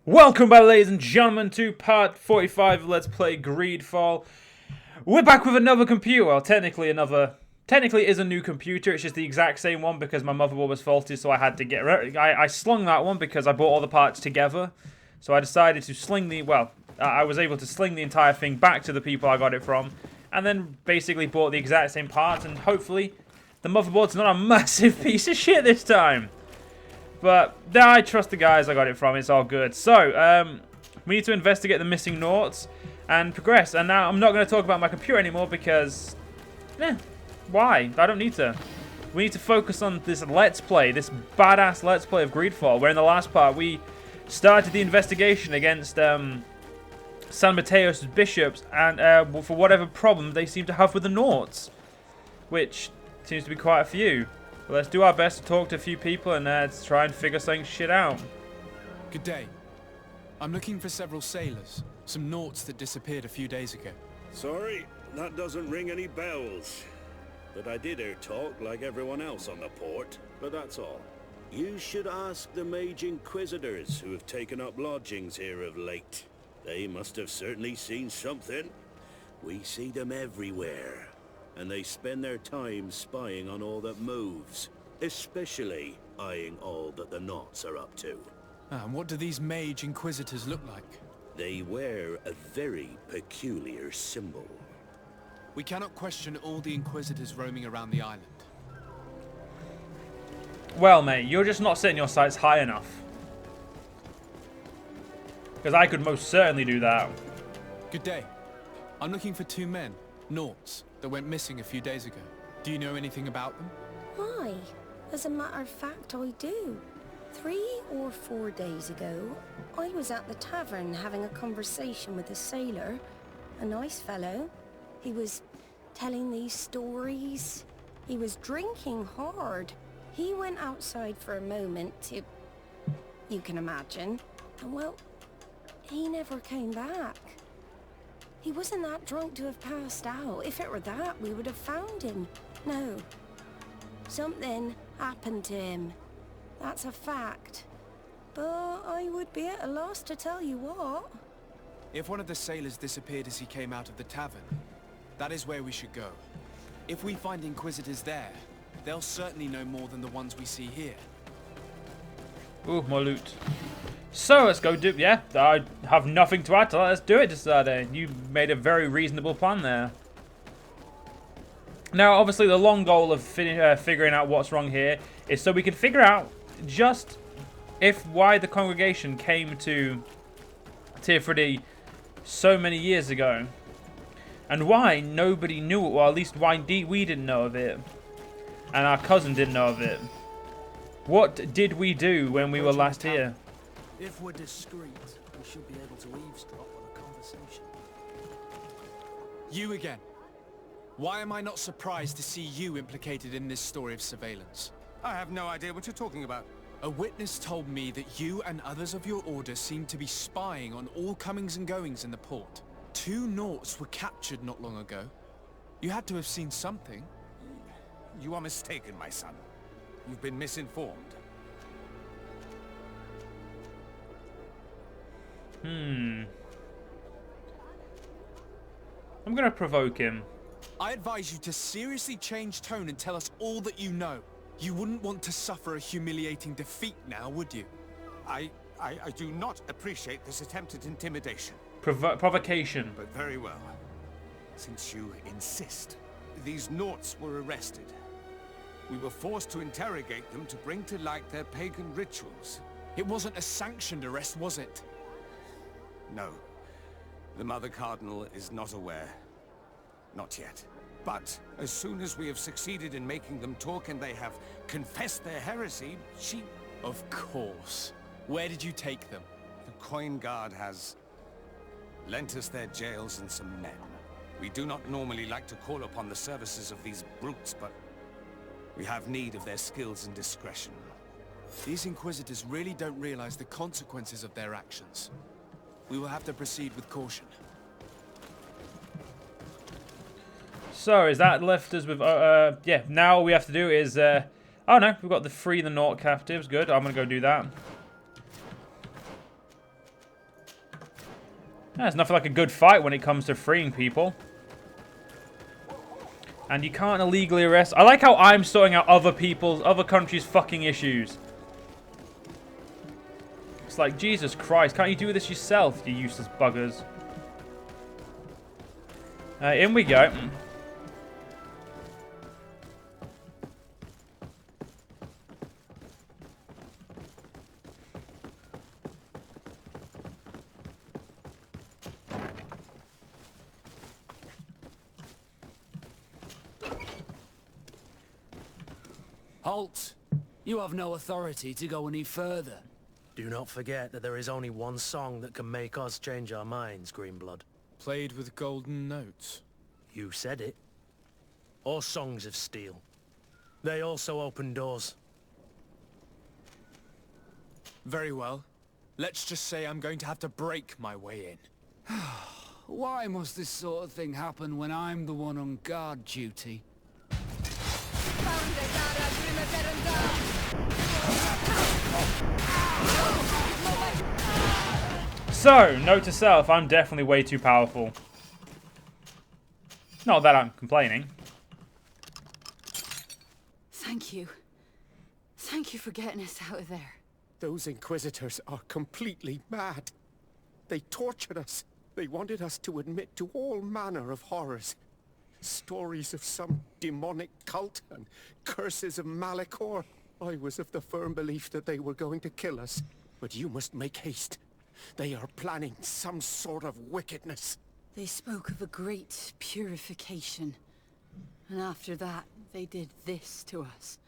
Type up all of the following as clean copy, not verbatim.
Welcome back, ladies and gentlemen, to part 45 of Let's Play GreedFall. We're back with another computer. Well, technically is a new computer. It's just the exact same one because my motherboard was faulty, so I had to get rid. I slung that one because I bought all the parts together. So I decided to sling I was able to sling the entire thing back to the people I got it from, and then basically bought the exact same parts, and hopefully the motherboard's not a massive piece of shit this time. But I trust the guys I got it from. It's all good. So, we need to investigate the missing noughts and progress. And now I'm not going to talk about my computer anymore because, why? I don't need to. We need to focus on this Let's Play, this badass Let's Play of GreedFall, where in the last part we started the investigation against San Mateo's bishops and for whatever problem they seem to have with the noughts, which seems to be quite a few. But let's do our best to talk to a few people and try and figure some shit out. Good day. I'm looking for several sailors. Some noughts that disappeared a few days ago. Sorry, that doesn't ring any bells. But I did hear talk like everyone else on the port, but that's all. You should ask the mage inquisitors who have taken up lodgings here of late. They must have certainly seen something. We see them everywhere. And they spend their time spying on all that moves, especially eyeing all that the Knots are up to. And what do these mage inquisitors look like? They wear a very peculiar symbol. We cannot question all the inquisitors roaming around the island. Well, mate, you're just not setting your sights high enough. Because I could most certainly do that. Good day. I'm looking for two men, noughts, that went missing a few days ago. Do you know anything about them? Why? As a matter of fact, I do. 3 or 4 days ago, I was at the tavern having a conversation with a sailor. A nice fellow. He was telling these stories. He was drinking hard. He went outside for a moment to... you can imagine. And well, he never came back. He wasn't that drunk to have passed out. If it were that, we would have found him. No. Something happened to him. That's a fact. But I would be at a loss to tell you what. If one of the sailors disappeared as he came out of the tavern, that is where we should go. If we find inquisitors there, they'll certainly know more than the ones we see here. Ooh, more loot. So, let's go do... yeah, I have nothing to add to that. Let's do it, Desade. You made a very reasonable plan there. Now, obviously, the long goal of figuring out what's wrong here is so we can figure out just why the congregation came to Tifredy so many years ago. And why nobody knew it, or at least why we didn't know of it. And our cousin didn't know of it. What did we do when we were last here? If we're discreet, we should be able to eavesdrop on a conversation. You again. Why am I not surprised to see you implicated in this story of surveillance? I have no idea what you're talking about. A witness told me that you and others of your order seem to be spying on all comings and goings in the port. 2 noughts were captured not long ago. You had to have seen something. You are mistaken, my son. You've been misinformed. I'm gonna provoke him. I advise you to seriously change tone and tell us all that you know. You wouldn't want to suffer a humiliating defeat now, would you? I do not appreciate this attempt at intimidation. Provocation. But very well. Since you insist, these Noughts were arrested. We were forced to interrogate them to bring to light their pagan rituals. It wasn't a sanctioned arrest, was it? No. The Mother Cardinal is not aware. Not yet. But as soon as we have succeeded in making them talk and they have confessed their heresy, she... Of course. Where did you take them? The Coin Guard has lent us their jails and some men. We do not normally like to call upon the services of these brutes, but we have need of their skills and discretion. These inquisitors really don't realize the consequences of their actions. We will have to proceed with caution. So, is that left us with... yeah, now all we have to do is... oh no, we've got the free the Nought captives. Good, I'm going to go do that. There's nothing like a good fight when it comes to freeing people. And you can't illegally arrest. I like how I'm sorting out other countries' fucking issues. It's like, Jesus Christ, can't you do this yourself, you useless buggers? In we go. Halt! You have no authority to go any further. Do not forget that there is only one song that can make us change our minds, Greenblood. Played with golden notes. You said it. Or songs of steel. They also open doors. Very well. Let's just say I'm going to have to break my way in. Why must this sort of thing happen when I'm the one on guard duty? So, note to self, I'm definitely way too powerful. Not that I'm complaining. Thank you. Thank you for getting us out of there. Those Inquisitors are completely mad. They tortured us. They wanted us to admit to all manner of horrors. Stories of some demonic cult and curses of Malachor. I was of the firm belief that they were going to kill us. But you must make haste. They are planning some sort of wickedness. They spoke of a great purification. And after that, they did this to us.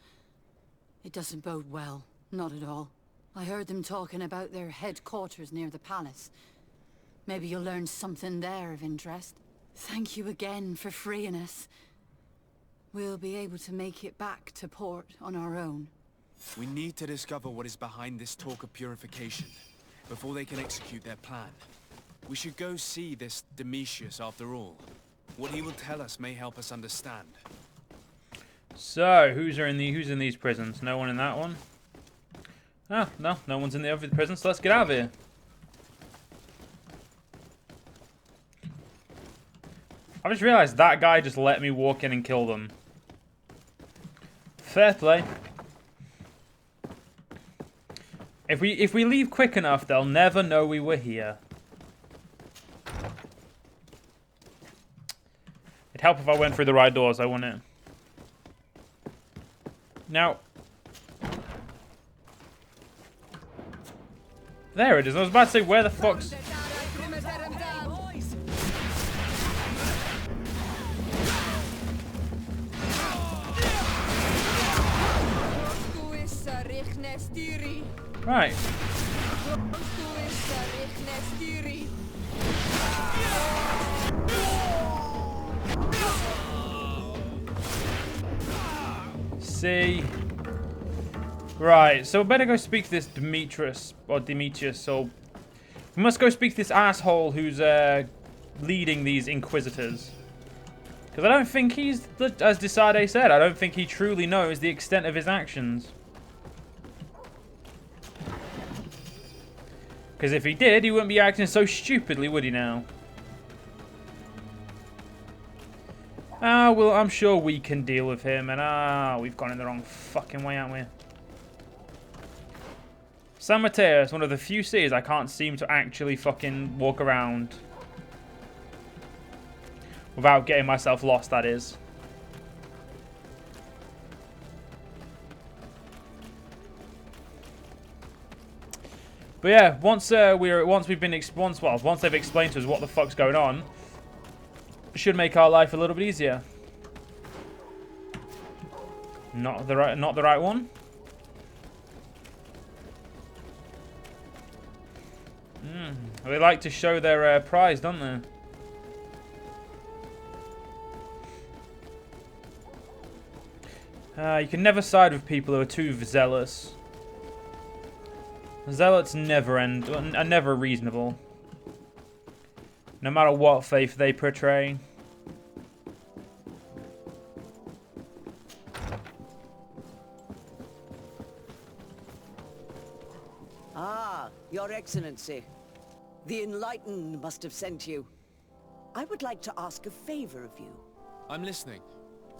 It doesn't bode well. Not at all. I heard them talking about their headquarters near the palace. Maybe you'll learn something there of interest. Thank you again for freeing us. We'll be able to make it back to port on our own. We need to discover what is behind this talk of purification before they can execute their plan. We should go see this Demetrius after all. What he will tell us may help us understand. So, who's in these prisons? No one in that one? Ah, no one's in the other prison, so let's get out of here. I just realized that guy just let me walk in and kill them. Fair play. If we leave quick enough, they'll never know we were here. It'd help if I went through the right doors, I wouldn't it? Now, there it is. I was about to say, where the fuck's... Right. See. Right, so we better go speak to this Demetrius, so we must go speak to this asshole who's leading these Inquisitors. Because I don't think he's, as Desade said, I don't think he truly knows the extent of his actions. Because if he did, he wouldn't be acting so stupidly, would he now? Ah, well, I'm sure we can deal with him, and we've gone in the wrong fucking way, haven't we? San Mateo is one of the few cities I can't seem to actually fucking walk around. Without getting myself lost, that is. But yeah, once they've explained to us what the fuck's going on, it should make our life a little bit easier. Not the right one. They like to show their prize, don't they? You can never side with people who are too zealous. Zealots are never reasonable. No matter what faith they portray. Ah, Your Excellency. The Enlightened must have sent you. I would like to ask a favor of you. I'm listening.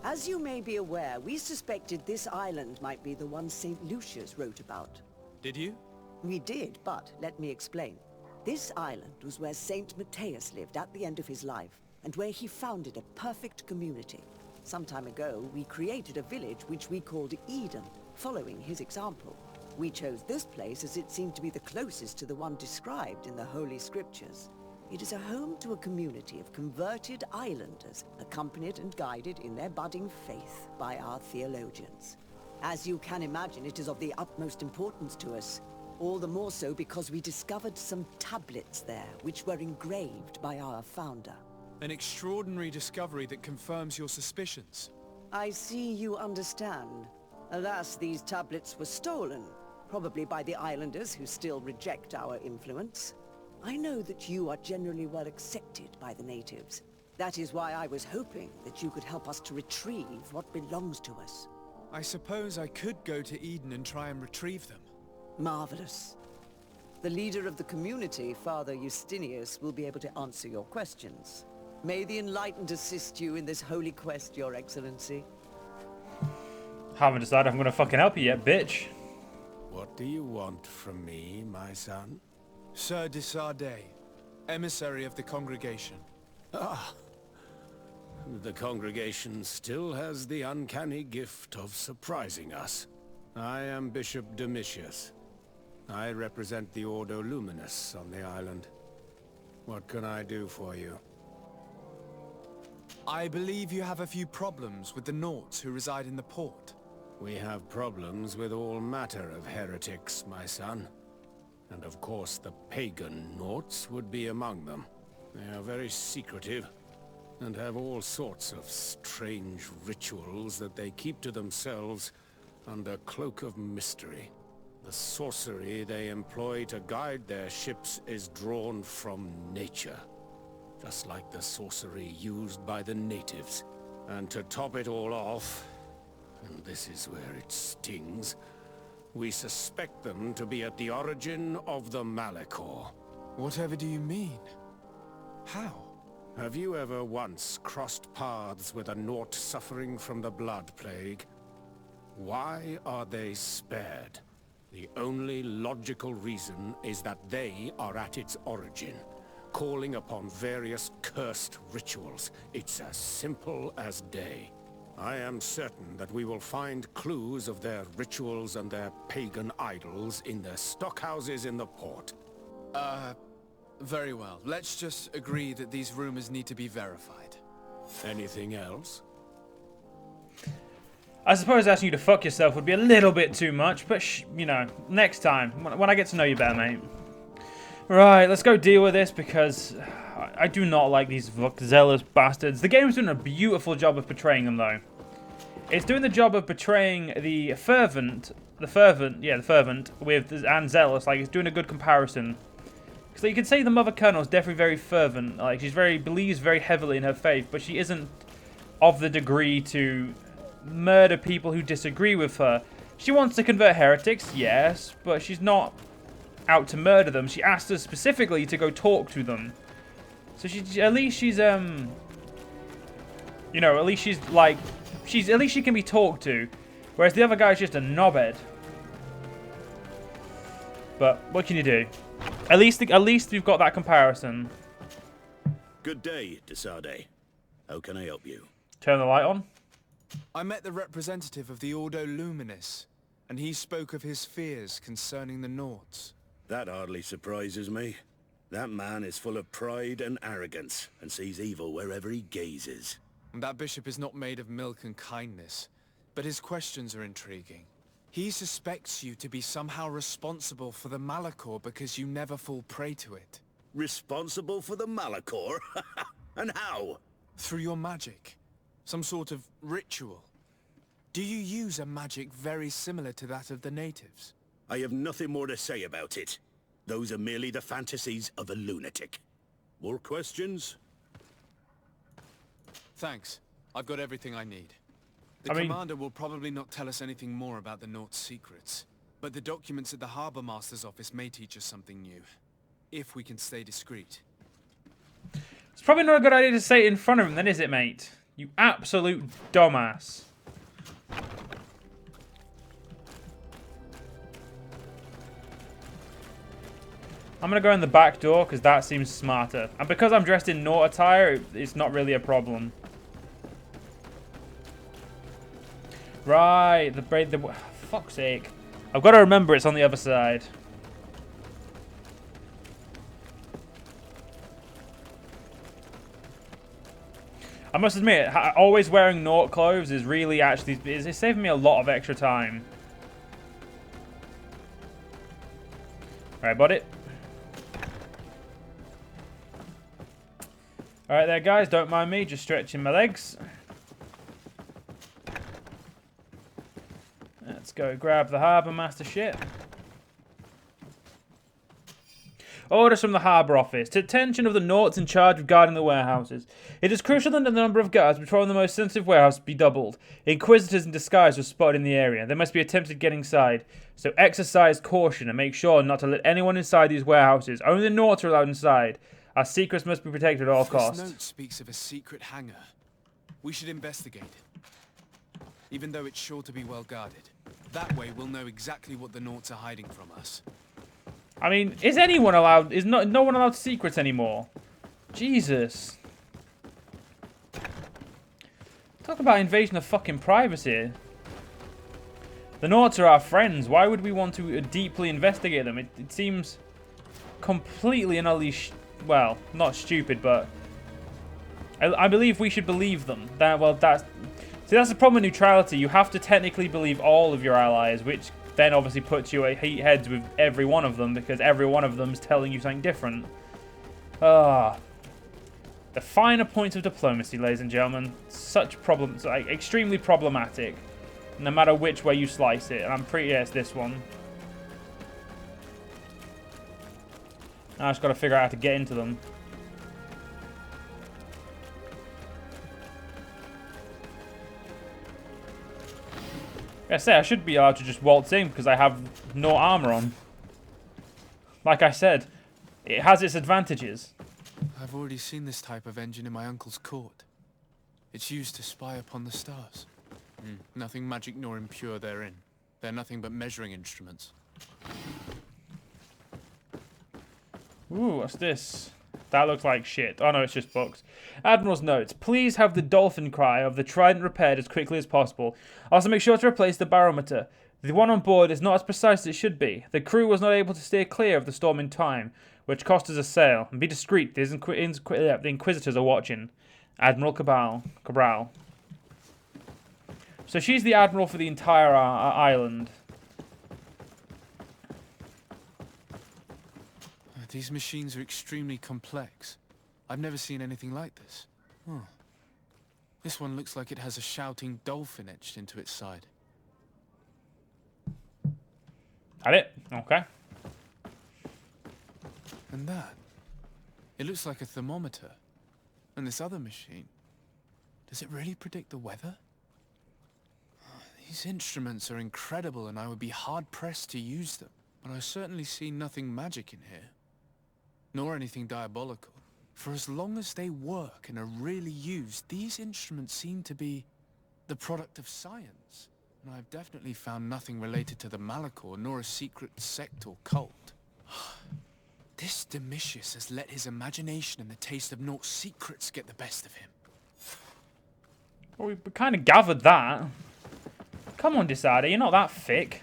As you may be aware, we suspected this island might be the one St. Lucius wrote about. Did you? We did, but let me explain. This island was where Saint Matthias lived at the end of his life, and where he founded a perfect community. Some time ago, we created a village which we called Eden, following his example. We chose this place as it seemed to be the closest to the one described in the Holy Scriptures. It is a home to a community of converted islanders, accompanied and guided in their budding faith by our theologians. As you can imagine, it is of the utmost importance to us. All the more so because we discovered some tablets there, which were engraved by our founder. An extraordinary discovery that confirms your suspicions. I see you understand. Alas, these tablets were stolen, probably by the islanders who still reject our influence. I know that you are generally well accepted by the natives. That is why I was hoping that you could help us to retrieve what belongs to us. I suppose I could go to Eden and try and retrieve them. Marvelous. The leader of the community, Father Justinius, will be able to answer your questions. May the Enlightened assist you in this holy quest, Your Excellency. Haven't decided if I'm gonna fucking help you yet, bitch. What do you want from me, my son? Sir de Sardet, emissary of the congregation. Ah. The congregation still has the uncanny gift of surprising us. I am Bishop Domitius. I represent the Ordo Luminous on the island. What can I do for you? I believe you have a few problems with the Nauts who reside in the port. We have problems with all matter of heretics, my son. And of course the pagan Nauts would be among them. They are very secretive, and have all sorts of strange rituals that they keep to themselves under cloak of mystery. The sorcery they employ to guide their ships is drawn from nature, just like the sorcery used by the natives. And to top it all off, and this is where it stings, we suspect them to be at the origin of the Malachor. Whatever do you mean? How? Have you ever once crossed paths with a Naut suffering from the Blood Plague? Why are they spared? The only logical reason is that they are at its origin, calling upon various cursed rituals. It's as simple as day. I am certain that we will find clues of their rituals and their pagan idols in their stockhouses in the port. Very well. Let's just agree that these rumors need to be verified. Anything else? I suppose asking you to fuck yourself would be a little bit too much, but you know, next time, when I get to know you better, mate. Right, let's go deal with this, because I do not like these zealous bastards. The game's doing a beautiful job of portraying them, though. It's doing the job of portraying the fervent with and zealous. Like, it's doing a good comparison. So you could say the Mother Colonel is definitely very fervent. Like, believes very heavily in her faith, but she isn't of the degree to murder people who disagree with her. She wants to convert heretics, yes, but she's not out to murder them. She asked us specifically to go talk to them. So at least she can be talked to, whereas the other guy's just a knobhead. But what can you do? At least we've got that comparison. Good day, de Sardet. How can I help you? Turn the light on. I met the representative of the Ordo Luminous, and he spoke of his fears concerning the Nauts. That hardly surprises me. That man is full of pride and arrogance, and sees evil wherever he gazes. And that bishop is not made of milk and kindness, but his questions are intriguing. He suspects you to be somehow responsible for the Malachor because you never fall prey to it. Responsible for the Malachor? And how? Through your magic. Some sort of ritual. Do you use a magic very similar to that of the natives? I have nothing more to say about it. Those are merely the fantasies of a lunatic. More questions? Thanks. I've got everything I need. The commander will probably not tell us anything more about the Naut's secrets, but the documents at the Harbour Master's office may teach us something new. if we can stay discreet. It's probably not a good idea to say it in front of him then, is it, mate? You absolute dumbass. I'm going to go in the back door because that seems smarter. And because I'm dressed in naught attire, it's not really a problem. Right, the fuck's sake. I've got to remember it's on the other side. I must admit, always wearing naught clothes is really actually, it's saving me a lot of extra time. Alright, buddy. Alright there, guys, don't mind me, just stretching my legs. Let's go grab the Harbour Master shit. Orders from the Harbour Office. To attention of the Naughts in charge of guarding the warehouses. It is crucial that the number of guards patrolling the most sensitive warehouse be doubled. Inquisitors in disguise were spotted in the area. They must be attempted to get inside. So exercise caution and make sure not to let anyone inside these warehouses. Only the Naughts are allowed inside. Our secrets must be protected at all costs. This note speaks of a secret hangar. We should investigate. Even though it's sure to be well guarded. That way we'll know exactly what the Naughts are hiding from us. I mean, is anyone allowed? Is no one allowed secrets anymore? Jesus. Talk about invasion of fucking privacy. The Naughts are our friends. Why would we want to deeply investigate them? It seems completely and utterly, well, not stupid, but I believe we should believe them. See, that's the problem with neutrality. You have to technically believe all of your allies, which then obviously puts you at heat heads with every one of them because every one of them is telling you something different. The finer points of diplomacy, ladies and gentlemen. Such problems, like, extremely problematic, no matter which way you slice it. And I'm pretty, yeah, it's this one. Now I just got to figure out how to get into them. Like I say, I should be allowed to just waltz in because I have no armor on. Like I said, it has its advantages. I've already seen this type of engine in my uncle's court. It's used to spy upon the stars. Nothing magic nor impure therein. They're nothing but measuring instruments. Ooh, what's this? That looks like shit. Oh no, it's just books. Admiral's notes. Please have the dolphin cry of the Trident repaired as quickly as possible. Also make sure to replace the barometer. The one on board is not as precise as it should be. The crew was not able to steer clear of the storm in time, which cost us a sail. And be discreet, the Inquisitors are watching. Admiral Cabral. So she's the Admiral for the entire island. These machines are extremely complex. I've never seen anything like this. This one looks like it has a shouting dolphin etched into its side. Had it? Okay. And that? It looks like a thermometer. And this other machine, does it really predict the weather? These instruments are incredible and I would be hard-pressed to use them. But I certainly see nothing magic in here. Nor anything diabolical. For as long as they work and are really used, these instruments seem to be the product of science. And I've definitely found nothing related to the Malachor, nor a secret sect or cult. This Domitius has let his imagination and the taste of Naught's secrets get the best of him. Well, we kind of gathered that. Come on, Decider, you're not that thick.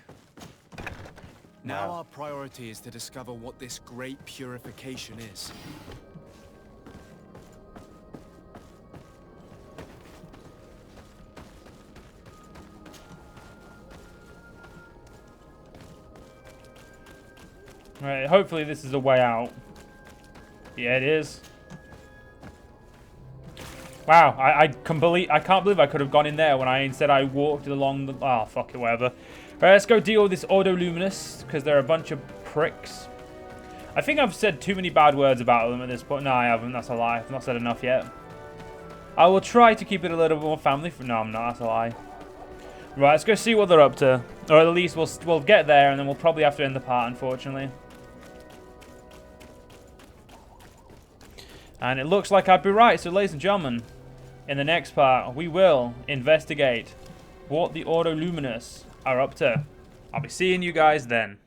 Now our priority is to discover what this great purification is. Right, hopefully this is the way out. Yeah, it is. Wow, I can't believe I could have gone in there when I instead I walked along the... Oh, fuck it, whatever. Alright, let's go deal with this Autoluminous, because they're a bunch of pricks. I think I've said too many bad words about them at this point. No, I haven't. That's a lie. I've not said enough yet. I will try to keep it a little bit more family. No, I'm not. That's a lie. Right, let's go see what they're up to. Or at least we'll get there, and then we'll probably have to end the part, unfortunately. And it looks like I'd be right. So, ladies and gentlemen, in the next part, we will investigate what the Autoluminous are up to. I'll be seeing you guys then.